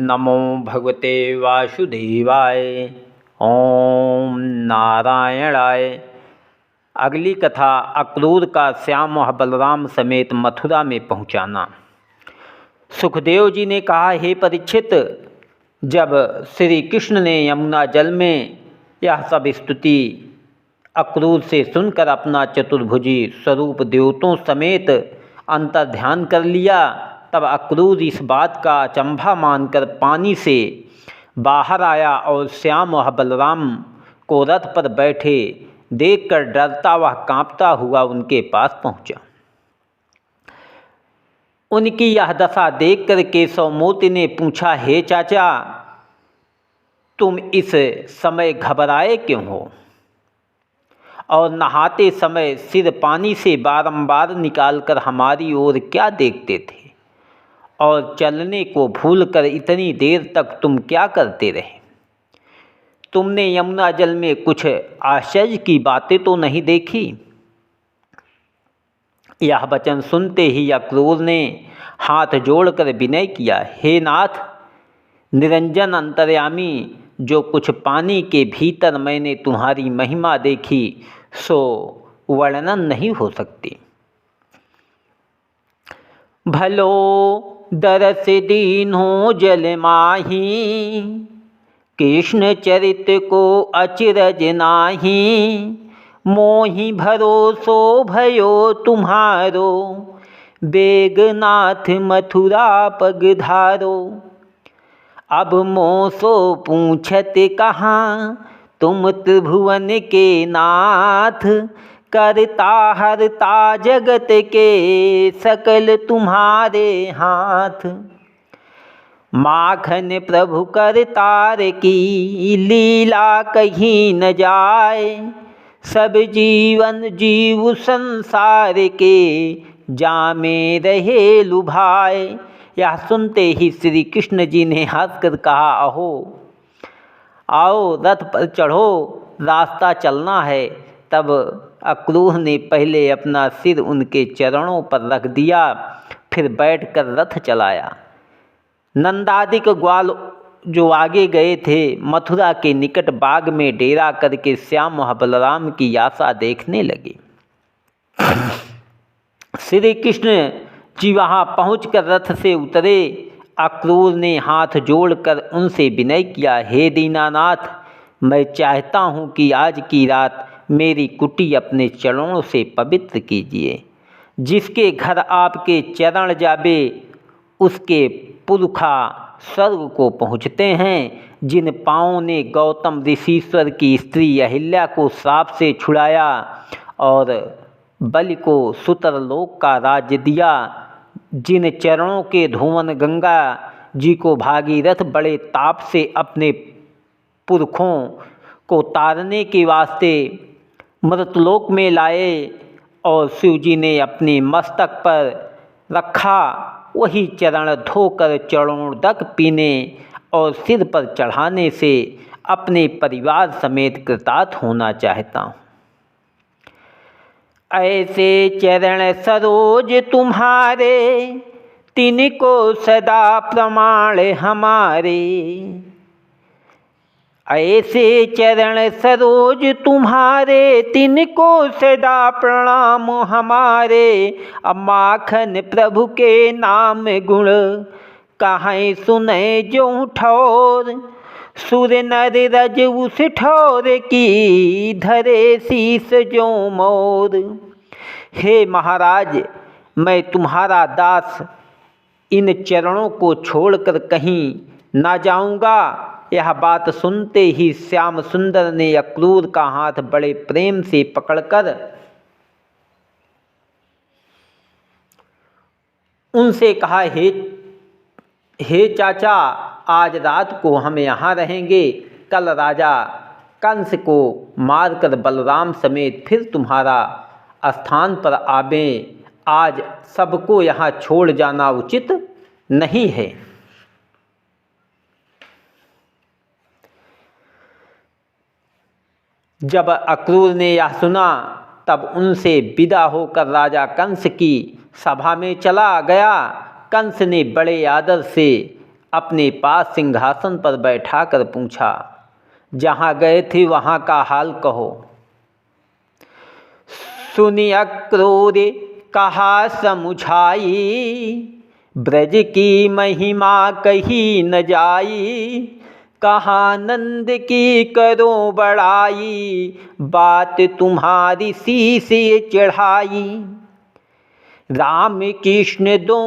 नमो भगवते वासुदेवाय। ओम नारायणाय। अगली कथा अक्रूर का श्याम और बलराम समेत मथुरा में पहुंचाना। सुखदेव जी ने कहा, हे परीक्षित, जब श्री कृष्ण ने यमुना जल में यह सब स्तुति अक्रूर से सुनकर अपना चतुर्भुजी स्वरूप देवतों समेत अंतर्ध्यान कर लिया, तब अक्रूर इस बात का अचंभा मानकर पानी से बाहर आया और श्याम और बलराम को रथ पर बैठे देखकर डरता व कांपता हुआ उनके पास पहुंचा। उनकी यह दशा देखकर केशव मूर्ति ने पूछा, हे चाचा, तुम इस समय घबराए क्यों हो और नहाते समय सिर पानी से बारंबार निकालकर हमारी ओर क्या देखते थे और चलने को भूलकर इतनी देर तक तुम क्या करते रहे? तुमने यमुना जल में कुछ आश्चर्य की बातें तो नहीं देखी? यह वचन सुनते ही अक्रूर ने हाथ जोड़कर विनय किया, हे नाथ, निरंजन अंतर्यामी, जो कुछ पानी के भीतर मैंने तुम्हारी महिमा देखी सो वर्णन नहीं हो सकती। भलो दरस दीन्हो जल माही, कृष्ण चरित को अचिरज नाही। मोहि भरोसो भयो तुम्हारो, बेगनाथ मथुरा पगधारो। अब मोसो पूछत कहाँ, तुम त्रिभुवन के नाथ। करता हरता जगत के सकल तुम्हारे हाथ। माखन प्रभु करतार की लीला कहीं न जाए। सब जीवन जीव संसार के जामे रहे लुभाए। यह सुनते ही श्री कृष्ण जी ने हंसकर कहा, अहो आओ रथ पर चढ़ो, रास्ता चलना है। तब अक्रूर ने पहले अपना सिर उनके चरणों पर रख दिया, फिर बैठकर रथ चलाया। नंदादिक ग्वाल जो आगे गए थे, मथुरा के निकट बाग में डेरा करके श्याम और बलराम की आशा देखने लगे। श्री कृष्ण जी वहाँ पहुँचकर रथ से उतरे। अक्रूर ने हाथ जोड़कर उनसे विनय किया, हे दीनानाथ, मैं चाहता हूँ कि आज की रात मेरी कुटी अपने चरणों से पवित्र कीजिए। जिसके घर आपके चरण जाबे उसके पुरखा स्वर्ग को पहुँचते हैं। जिन पाँवों ने गौतम ऋषिश्वर की स्त्री अहिल्या को श्राप से छुड़ाया और बलि को सुतरलोक का राज्य दिया, जिन चरणों के धुवन गंगा जी को भागीरथ बड़े ताप से अपने पुरखों को तारने के वास्ते मृतलोक में लाए और शिव जी ने अपने मस्तक पर रखा, वही चरण धोकर चरणोदक पीने और सिर पर चढ़ाने से अपने परिवार समेत कृतार्थ होना चाहता हूँ। ऐसे चरण सरोज तुम्हारे, तिनको सदा प्रमाण हमारे। ऐसे चरण सरोज तुम्हारे, तिनको सदा प्रणाम हमारे। अब माखन प्रभु के नाम गुण, कहाँ सुने जो ठौर। सुर नर रज उस ठौर की, धरे शीस जो मोर। हे महाराज, मैं तुम्हारा दास इन चरणों को छोड़कर कहीं ना जाऊंगा। यह बात सुनते ही श्याम सुंदर ने अक्रूर का हाथ बड़े प्रेम से पकड़कर उनसे कहा, हे चाचा, आज रात को हम यहाँ रहेंगे। कल राजा कंस को मारकर बलराम समेत फिर तुम्हारा स्थान पर आवें। आज सबको यहाँ छोड़ जाना उचित नहीं है। जब अक्रूर ने यह सुना, तब उनसे विदा होकर राजा कंस की सभा में चला गया। कंस ने बड़े आदर से अपने पास सिंहासन पर बैठाकर पूछा, जहाँ गए थे वहाँ का हाल कहो। सुनि अक्रूर कहा समुझाई, ब्रज की महिमा कही न जाई। कहा नंद की करो बड़ाई, बात तुम्हारी शीश चढ़ाई। राम कृष्ण दो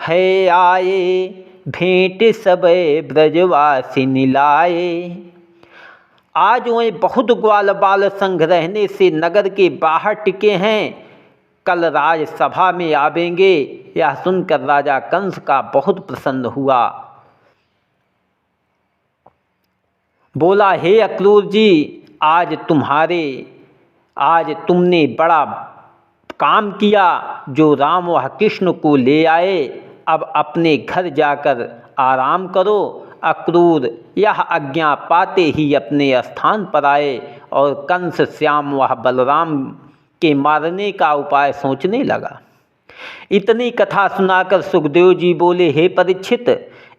है आए, भेंट सब ब्रजवासी लाए। आज वह बहुत ग्वाल बाल संग रहने से नगर के बाहर टिके हैं, कल राजसभा में आवेंगे। यह सुनकर राजा कंस का बहुत प्रसन्न हुआ। बोला, हे अक्रूर जी, आज तुमने बड़ा काम किया जो राम व कृष्ण को ले आए। अब अपने घर जाकर आराम करो। अक्रूर यह आज्ञा पाते ही अपने स्थान पर आए और कंस श्याम व बलराम के मारने का उपाय सोचने लगा। इतनी कथा सुनाकर सुखदेव जी बोले, हे परीक्षित,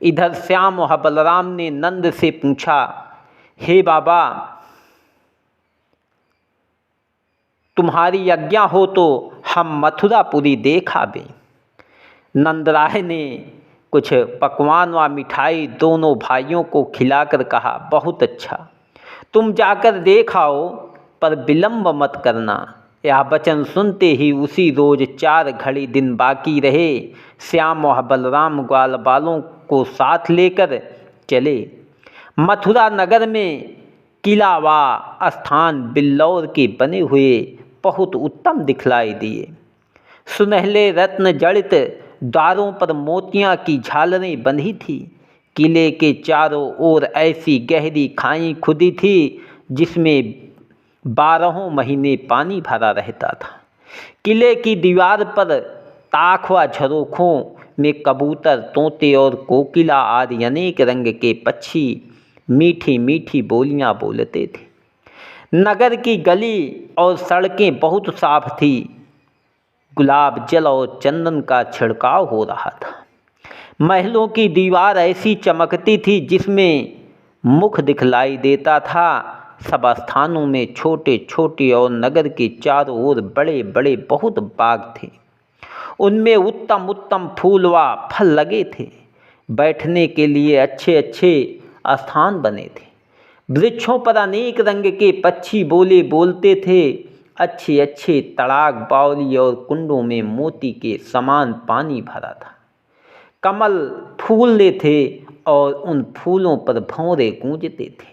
इधर श्याम व बलराम ने नंद से पूछा, हे बाबा, तुम्हारी आज्ञा हो तो हम मथुरापुरी देख आवें। नंदराय ने कुछ पकवान व मिठाई दोनों भाइयों को खिलाकर कहा, बहुत अच्छा, तुम जाकर देख आओ, पर विलंब मत करना। यह वचन सुनते ही उसी रोज 4 घड़ी दिन बाकी रहे। श्याम व बलराम ग्वाल बालों को साथ लेकर चले। मथुरा नगर में किला व स्थान बिल्लौर के बने हुए बहुत उत्तम दिखलाई दिए। सुनहले रत्न जड़ित द्वारों पर मोतियां की झालरें बंधी थी। किले के चारों ओर ऐसी गहरी खाई खुदी थी जिसमें 12 महीने पानी भरा रहता था। किले की दीवार पर ताख व झरोखों में कबूतर, तोते और कोकिला आदि अनेक रंग के पक्षी मीठी मीठी बोलियां बोलते थे। नगर की गली और सड़कें बहुत साफ थी। गुलाब जल और चंदन का छिड़काव हो रहा था। महलों की दीवार ऐसी चमकती थी जिसमें मुख दिखलाई देता था। सब स्थानों में छोटे छोटे और नगर के चारों ओर बड़े बड़े बहुत बाग थे। उनमें उत्तम उत्तम फूल व फल लगे थे। बैठने के लिए अच्छे अच्छे स्थान बने थे। वृक्षों पर अनेक रंग के पक्षी बोलते थे। अच्छे अच्छे तड़ाग, बावली और कुंडों में मोती के समान पानी भरा था। कमल फूलते थे और उन फूलों पर भंवरे गूंजते थे।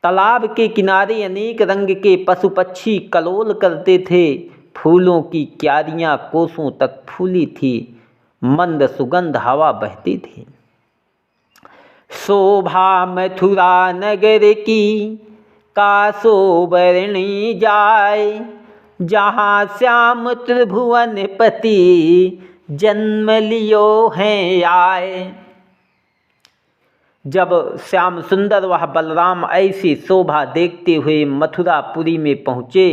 तालाब के किनारे अनेक रंग के पशु पक्षी कलोल करते थे। फूलों की क्यारियां कोसों तक फूली थी। मंद सुगंध हवा बहती थी। शोभा मथुरा नगर की कासो बरणी जाए, जहाँ श्याम त्रिभुवन पति जन्म लियो हैं आए। जब श्याम सुंदर वह बलराम ऐसी शोभा देखते हुए मथुरापुरी में पहुँचे,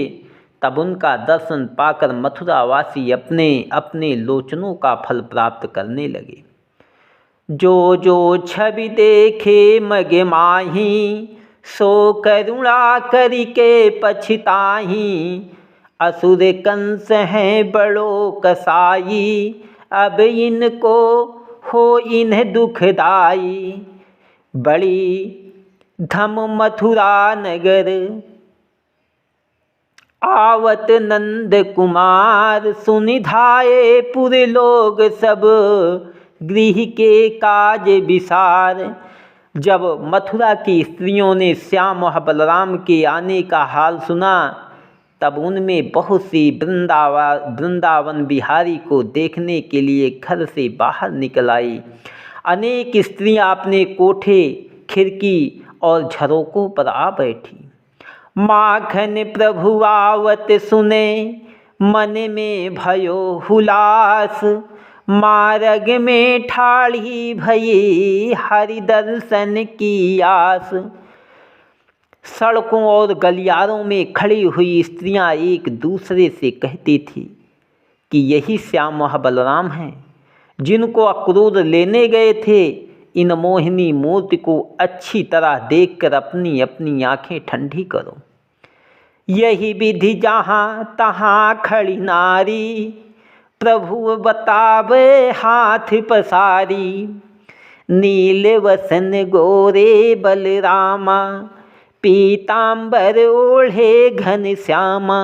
तब उनका दर्शन पाकर मथुरावासी अपने अपने लोचनों का फल प्राप्त करने लगे। जो जो छवि देखे मग माही, सो करुणा करिके पछताही। असुर कंस हैं बड़ो कसाई, अब इनको हो इन्हें दुखदाई। बड़ी धम मथुरा नगर, आवत नंद कुमार। सुनिधाए पुर लोग सब, गृह के काज विसार। जब मथुरा की स्त्रियों ने श्याम व बलराम के आने का हाल सुना, तब उनमें बहुत सी वृंदावन बिहारी को देखने के लिए घर से बाहर निकल आई। अनेक स्त्रियां अपने कोठे, खिड़की और झरोकों पर आ बैठी। माखन प्रभु आवत सुने, मन में भयो हुलास। मार्ग में ठाड़ी भई, हरि दर्शन की आस। सड़कों और गलियारों में खड़ी हुई स्त्रियां एक दूसरे से कहती थी कि यही श्याम व बलराम हैं जिनको अक्रूर लेने गए थे। इन मोहिनी मूर्ति को अच्छी तरह देखकर अपनी अपनी आंखें ठंडी करो। यही विधि जहाँ तहाँ खड़ी नारी, प्रभु बतावे हाथ पसारी। नील वसन गोरे बलरामा, पीतांबर ओढ़े घन श्यामा।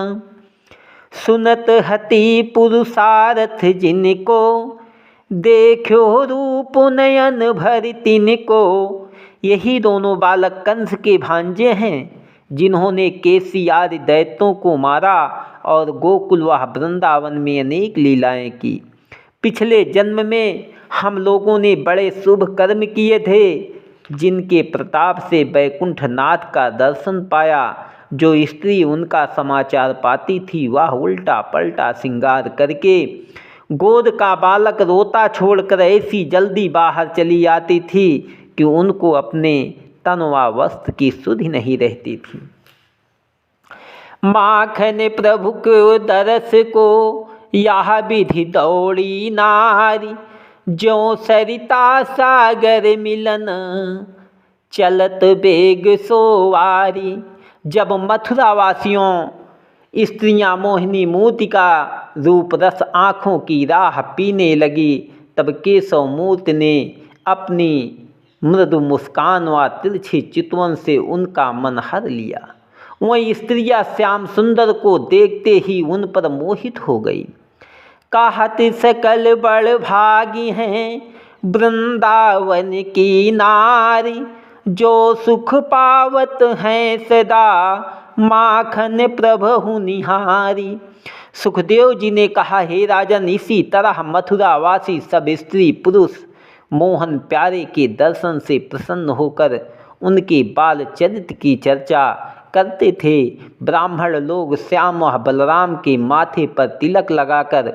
सुनत हति पुरुषारथ जिनको, देखो रूप नयन भर तिनको। यही दोनों बालक कंस के भांजे हैं जिन्होंने केसी आदि दैत्यों को मारा और गोकुल व वृंदावन में अनेक लीलाएं की। पिछले जन्म में हम लोगों ने बड़े शुभ कर्म किए थे, जिनके प्रताप से बैकुंठ नाथ का दर्शन पाया। जो स्त्री उनका समाचार पाती थी वह उल्टा पलटा श्रृंगार करके गोद का बालक रोता छोड़कर ऐसी जल्दी बाहर चली आती थी कि उनको अपने तन व वस्त्र की सुधि नहीं रहती थी। माखन प्रभु को दरस को यह विधि दौड़ी नारी, जो सरिता सागर मिलन चलत बेग सोवारी। जब मथुरावासियों स्त्रियां मोहिनी मूर्ति का रूप रस आँखों की राह पीने लगी, तब केशव मूर्ति ने अपनी मृदु मुस्कान व तिरछी चितवन से उनका मन हर लिया। वही स्त्रियां श्याम सुंदर को देखते ही उन पर मोहित हो गई। कहत सकल बड़ भागी हैं वृंदावन की नारी, जो सुख पावत हैं सदा माखन प्रभु निहारी। सुखदेव जी ने कहा, हे राजन, इसी तरह मथुरावासी सब स्त्री पुरुष मोहन प्यारे के दर्शन से प्रसन्न होकर उनके बाल चरित्र की चर्चा करते थे। ब्राह्मण लोग श्याम व बलराम के माथे पर तिलक लगाकर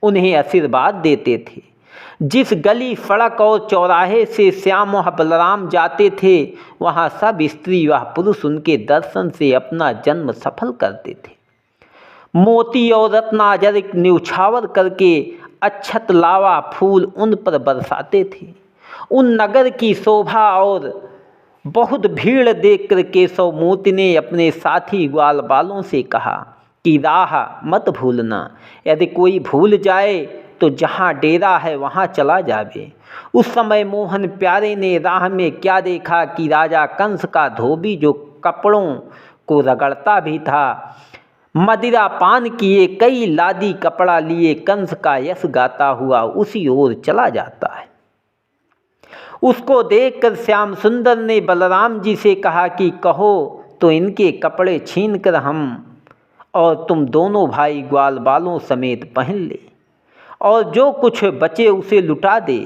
उन्हें आशीर्वाद देते थे। जिस गली सड़क और चौराहे से श्याम व बलराम जाते थे, वहाँ सब स्त्री व पुरुष उनके दर्शन से अपना जन्म सफल करते थे। मोती और रत्नाजर न्यौछावर करके अक्षत लावा फूल उन पर बरसाते थे। उन नगर की शोभा और बहुत भीड़ देखकर केशव मूर्ति ने अपने साथी ग्वाल बालों से कहा कि राह मत भूलना, यदि कोई भूल जाए तो जहाँ डेरा है वहाँ चला जावे। उस समय मोहन प्यारे ने राह में क्या देखा कि राजा कंस का धोबी, जो कपड़ों को रगड़ता भी था, मदिरा पान किए कई लादी कपड़ा लिए कंस का यश गाता हुआ उसी ओर चला जाता है। उसको देखकर श्याम सुंदर ने बलराम जी से कहा कि कहो तो इनके कपड़े छीनकर हम और तुम दोनों भाई ग्वाल बालों समेत पहन ले, और जो कुछ बचे उसे लुटा दे।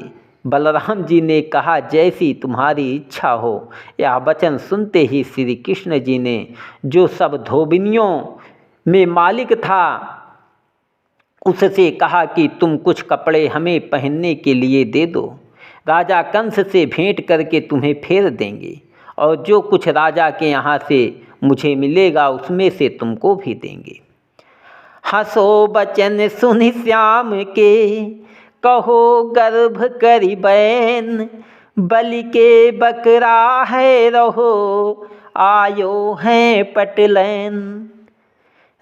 बलराम जी ने कहा, जैसी तुम्हारी इच्छा हो। यह वचन सुनते ही श्री कृष्ण जी ने, जो सब धोबिनियों में मालिक था, उससे कहा कि तुम कुछ कपड़े हमें पहनने के लिए दे दो। राजा कंस से भेंट करके तुम्हें फेर देंगे, और जो कुछ राजा के यहाँ से मुझे मिलेगा उसमें से तुमको भी देंगे। हंसो बचन सुनि श्याम के, कहो गर्भ करी बैन। बलि के बकरा है रहो, आयो हैं पटलैन।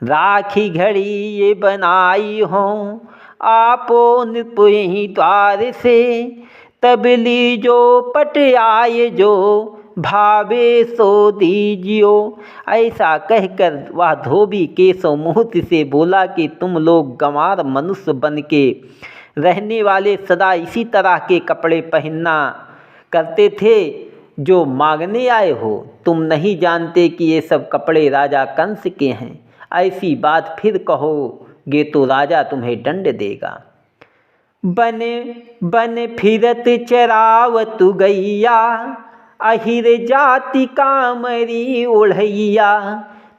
राखी घड़ी ये बनाई हो, आपो निपुई द्वार से। तब लीजो पट आए जो, भावे सो दीजियो। ऐसा कहकर वह धोबी केशव मूर्ति से बोला कि तुम लोग गंवार मनुष्य बन के रहने वाले सदा इसी तरह के कपड़े पहनना करते थे जो मांगने आए हो। तुम नहीं जानते कि ये सब कपड़े राजा कंस के हैं। ऐसी बात फिर कहोगे तो राजा तुम्हें दंड देगा। बन बन फिरत चरावत गैया, अहिर जाति कामरी ओढ़ैया।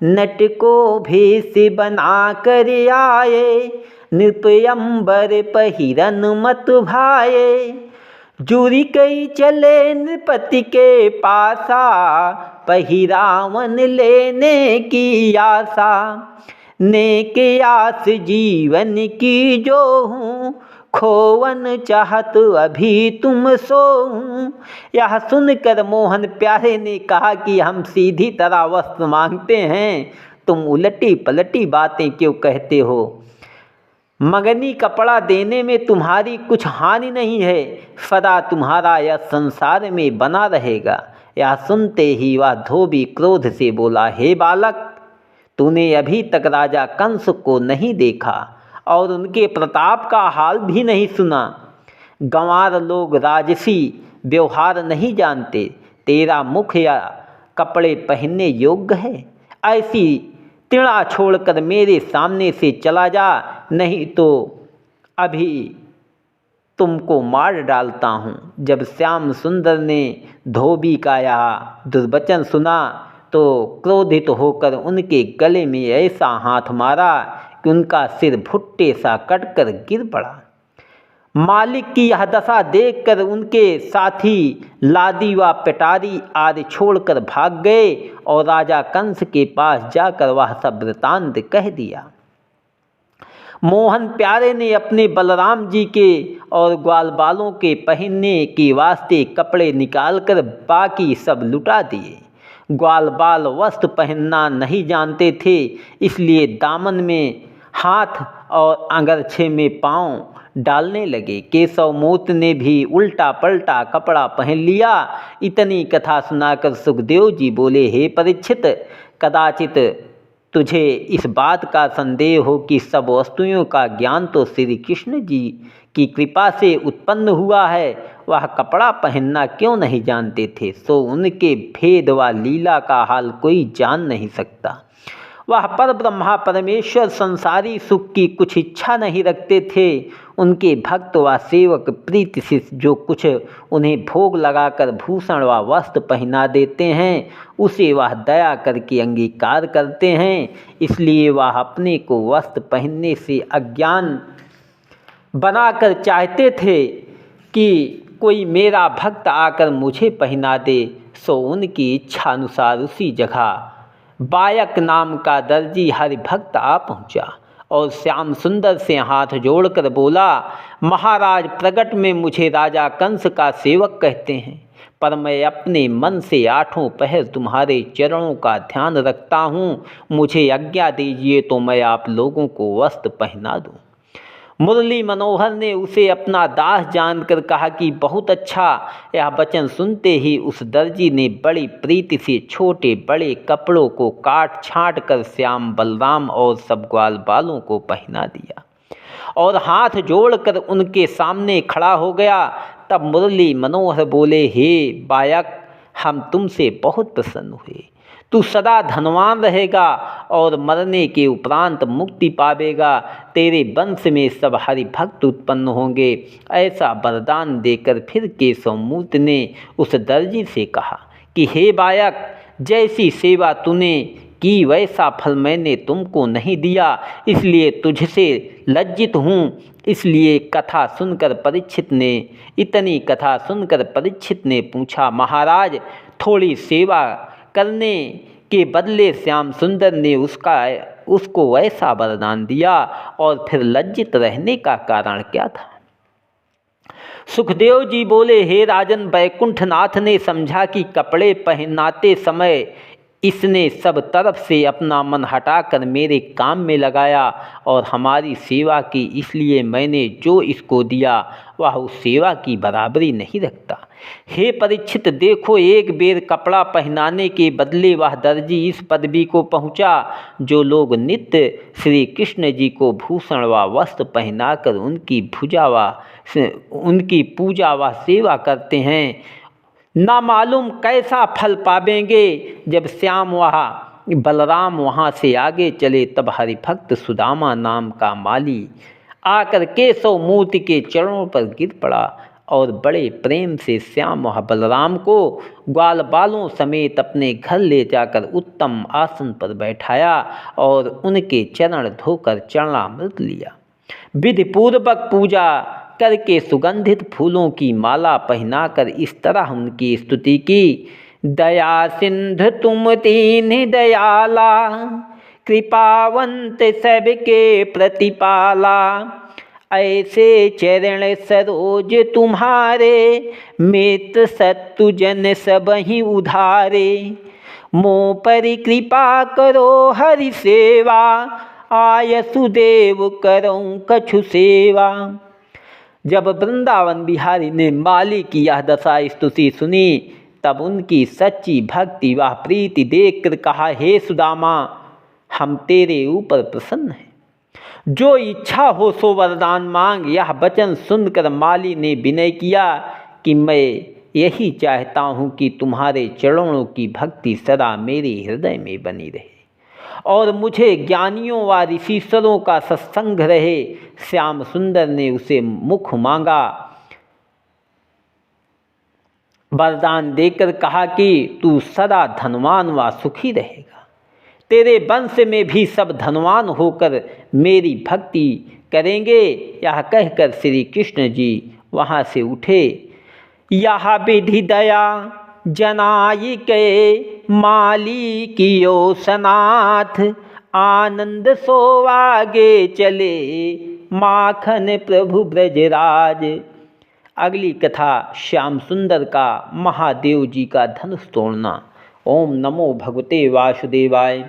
नट को भेष बना कर आए, नृपयंबर पहिरन मत भाए। जुरी कई चले नृपति के पासा, पहिरावन लेने की आशा। नेक आस जीवन की जो हूँ, खोवन चाहत अभी तुम सोऊं। यह सुनकर मोहन प्यारे ने कहा कि हम सीधी तरह वस्त्र मांगते हैं, तुम उलटी पलटी बातें क्यों कहते हो। मगनी कपड़ा देने में तुम्हारी कुछ हानि नहीं है, सदा तुम्हारा यह संसार में बना रहेगा। यह सुनते ही वह धोबी क्रोध से बोला, हे बालक, तूने अभी तक राजा कंस को नहीं देखा और उनके प्रताप का हाल भी नहीं सुना। गंवार लोग राजसी व्यवहार नहीं जानते। तेरा मुख या कपड़े पहनने योग्य है। ऐसी तिड़ा छोड़कर मेरे सामने से चला जा, नहीं तो अभी तुमको मार डालता हूँ। जब श्याम सुंदर ने धोबी का यह दुर्वचन सुना तो क्रोधित होकर उनके गले में ऐसा हाथ मारा कि उनका सिर भुट्टे सा कटकर गिर पड़ा। मालिक की यह दशा देखकर उनके साथी लादी व पिटारी आदि छोड़कर भाग गए और राजा कंस के पास जाकर वह सब वृतांत कह दिया। मोहन प्यारे ने अपने बलराम जी के और ग्वाल बालों के पहनने के वास्ते कपड़े निकालकर बाकी सब लुटा दिए। ग्वाल बाल वस्त्र पहनना नहीं जानते थे, इसलिए दामन में हाथ और अंगरछे में पांव डालने लगे। केशव मूर्ति ने भी उल्टा पलटा कपड़ा पहन लिया। इतनी कथा सुनाकर सुखदेव जी बोले, हे परीक्षित, कदाचित तुझे इस बात का संदेह हो कि सब वस्तुओं का ज्ञान तो श्री कृष्ण जी की कृपा से उत्पन्न हुआ है। वह कपड़ा पहनना क्यों नहीं जानते थे, सो उनके भेद व लीला का हाल कोई जान नहीं सकता। वह पर ब्रह्मा परमेश्वर संसारी सुख की कुछ इच्छा नहीं रखते थे। उनके भक्त व सेवक प्रीति से जो कुछ उन्हें भोग लगाकर भूषण व वस्त्र पहना देते हैं, उसे वह दया करके अंगीकार करते हैं। इसलिए वह अपने को वस्त्र पहनने से अज्ञान बनाकर चाहते थे कि कोई मेरा भक्त आकर मुझे पहना दे। सो उनकी इच्छा अनुसार उसी जगह बायक नाम का दर्जी हरिभक्त आ पहुँचा और श्याम सुंदर से हाथ जोड़कर बोला, महाराज, प्रगट में मुझे राजा कंस का सेवक कहते हैं, पर मैं अपने मन से आठों पहर तुम्हारे चरणों का ध्यान रखता हूँ। मुझे आज्ञा दीजिए तो मैं आप लोगों को वस्त्र पहना दूँ। मुरली मनोहर ने उसे अपना दास जानकर कहा कि बहुत अच्छा। यह वचन सुनते ही उस दर्जी ने बड़ी प्रीति से छोटे बड़े कपड़ों को काट छाँट कर श्याम, बलराम और सब ग्वाल बालों को पहना दिया और हाथ जोड़कर उनके सामने खड़ा हो गया। तब मुरली मनोहर बोले, हे बायक, हम तुमसे बहुत प्रसन्न हुए। तू सदा धनवान रहेगा और मरने के उपरांत मुक्ति पावेगा। तेरे वंश में सब हरि भक्त उत्पन्न होंगे। ऐसा वरदान देकर फिर केशव मूर्ति ने उस दर्जी से कहा कि हे बायक, जैसी सेवा तूने की वैसा फल मैंने तुमको नहीं दिया, इसलिए तुझसे लज्जित हूँ। इसलिए कथा सुनकर परीक्षित ने पूछा, महाराज, थोड़ी सेवा करने के बदले श्याम सुंदर ने उसको ऐसा वरदान दिया और फिर लज्जित रहने का कारण क्या था। सुखदेव जी बोले, हे राजन, वैकुंठनाथ ने समझा कि कपड़े पहनाते समय इसने सब तरफ से अपना मन हटाकर मेरे काम में लगाया और हमारी सेवा की, इसलिए मैंने जो इसको दिया वह उस सेवा की बराबरी नहीं रखता। हे परीक्षित, देखो, एक बेर कपड़ा पहनाने के बदले वह दर्जी इस पदवी को पहुँचा जो लोग नित्य श्री कृष्ण जी को भूषण व वस्त्र पहनाकर उनकी पूजा व सेवा करते हैं। ना मालूम कैसा फल पावेंगे। जब श्याम बलराम वहाँ से आगे चले तब हरिभक्त सुदामा नाम का माली आकर केशव मूर्ति के चरणों पर गिर पड़ा और बड़े प्रेम से श्याम बलराम को ग्वाल बालों समेत अपने घर ले जाकर उत्तम आसन पर बैठाया और उनके चरण धोकर चरणामृत लिया। विधिपूर्वक पूजा करके सुगंधित फूलों की माला पहनाकर इस तरह उनकी स्तुति की, दया सिंधु तुम दीन दयाला, कृपावंत सबके प्रतिपाला, ऐसे चरण सरोज तुम्हारे, मित्र शत्रु जन सबहि उधारे। मों पर कृपा करो हरि सेवा, आयसु देव करऊँ कछु सेवा। जब वृंदावन बिहारी ने माली की यह दशा स्तुति सुनी, तब उनकी सच्ची भक्ति व प्रीति देखकर कहा, हे सुदामा, हम तेरे ऊपर प्रसन्न हैं, जो इच्छा हो सो वरदान मांग। यह वचन सुनकर माली ने विनय किया कि मैं यही चाहता हूँ कि तुम्हारे चरणों की भक्ति सदा मेरे हृदय में बनी रहे और मुझे ज्ञानियों व ऋषिश्वरों का सत्संग रहे। श्याम सुंदर ने उसे मुख मांगा वरदान देकर कहा कि तू सदा धनवान व सुखी रहेगा, तेरे वंश में भी सब धनवान होकर मेरी भक्ति करेंगे। यह कहकर श्री कृष्ण जी वहाँ से उठे। यह विधि दया जनाई के माली कियो सनाथ, आनंद सो आगे चले माखन प्रभु ब्रजराज। अगली कथा श्याम सुंदर का महादेव जी का धनुष तोड़ना। ओम नमो भगवते वासुदेवाय।